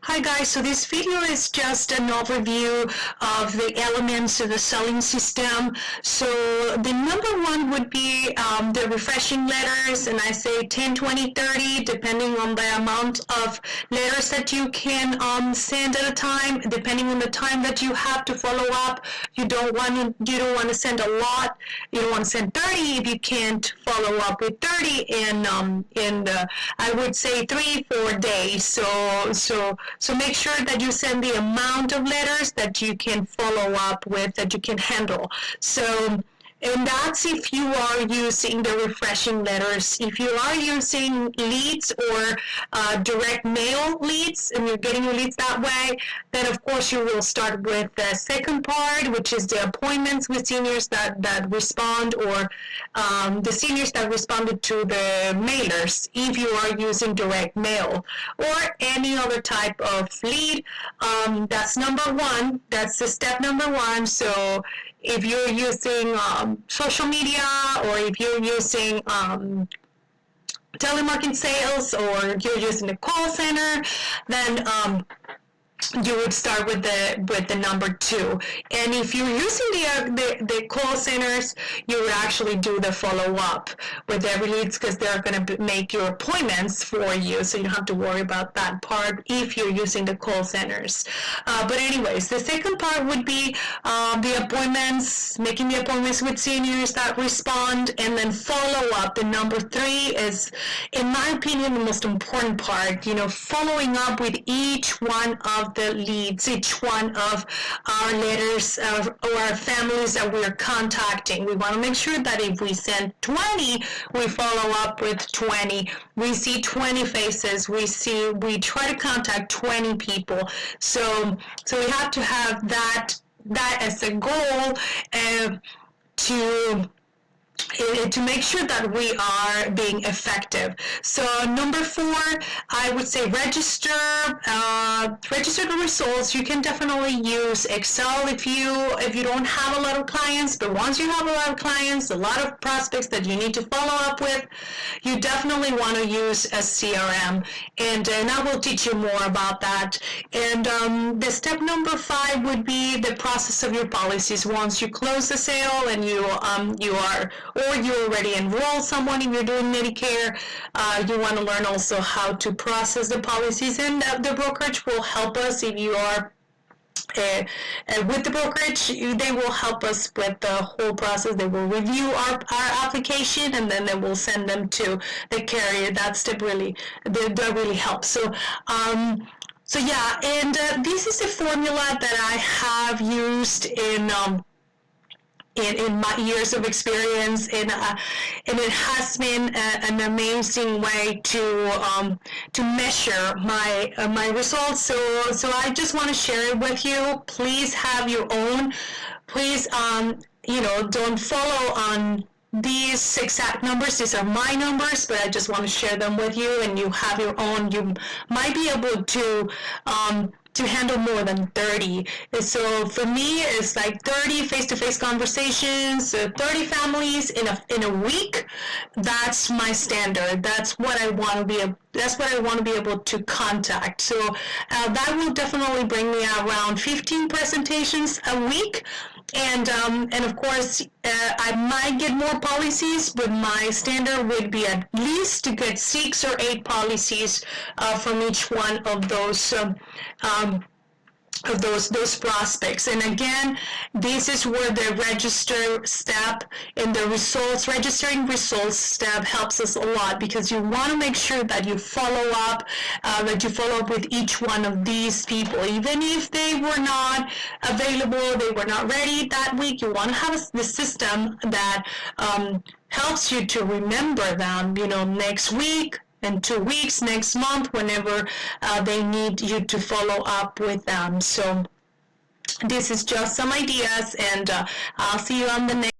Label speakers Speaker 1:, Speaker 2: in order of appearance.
Speaker 1: Hi guys, so this video is just an overview of the elements of the selling system. So the number one would be the refreshing letters, and I say 10, 20, 30, depending on the amount of letters that you can send at a time, depending on the time that you have to follow up. You don't want to send a lot. You don't want to send 30 if you can't follow up with 30 in I would say 3-4 days. So make sure that you send the amount of letters that you can follow up with, that you can handle. So, and that's if you are using the refreshing letters. If you are using leads or direct mail leads, and you're getting your leads that way, then of course you will start with the second part, which is the appointments with seniors that respond, or the seniors that responded to the mailers, if you are using direct mail or any other type of lead. That's number one. That's the step number one. So if you're using social media, or if you're using telemarketing sales, or you're using the call center, then you would start with the number two. And if you're using the call centers, you would actually do the follow-up with every leads, because they're going to make your appointments for you, so you don't have to worry about that part if you're using the call centers. But anyways, the second part would be the appointments, making the appointments with seniors that respond, and then follow-up. The number three is, in my opinion, the most important part, following up with each one of the leads, each one of our letters or our families that we are contacting. We want to make sure that if we send 20, we follow up with 20. We see 20 faces. We try to contact 20 people. So we have to have that as a goal to make sure that we are being effective. So number four, I would say register the results. You can definitely use Excel if you don't have a lot of clients, but once you have a lot of clients, a lot of prospects that you need to follow up with, you definitely want to use a CRM, and I will teach you more about that. And the step number five would be the process of your policies. Once you close the sale and you already enroll someone, if you're doing Medicare, you want to learn also how to process the policies, and the brokerage will help us. If you are with the brokerage, they will help us with the whole process. They will review our application, and then they will send them to the carrier. That really helps. So yeah, and this is a formula that I have used in my years of experience, and it has been an amazing way to measure my results. So I just want to share it with you. Please have your own. Please don't follow on these exact numbers. These are my numbers, but I just want to share them with you, and you have your own. You might be able to handle more than 30. So for me, it's like 30 face-to-face conversations, 30 families in a week. That's my standard. That's what I want to be able to contact. So that will definitely bring me around 15 presentations a week. And of course, I might get more policies, but my standard would be at least to get 6 or 8 policies from each one of those prospects. And again, this is where the register step and the registering results step helps us a lot, because you want to make sure that you follow up with each one of these people. Even if they were not available, they were not ready that week, you want to have the system that helps you to remember them, next week, in 2 weeks, next month, whenever they need you to follow up with them. So this is just some ideas, and I'll see you on the next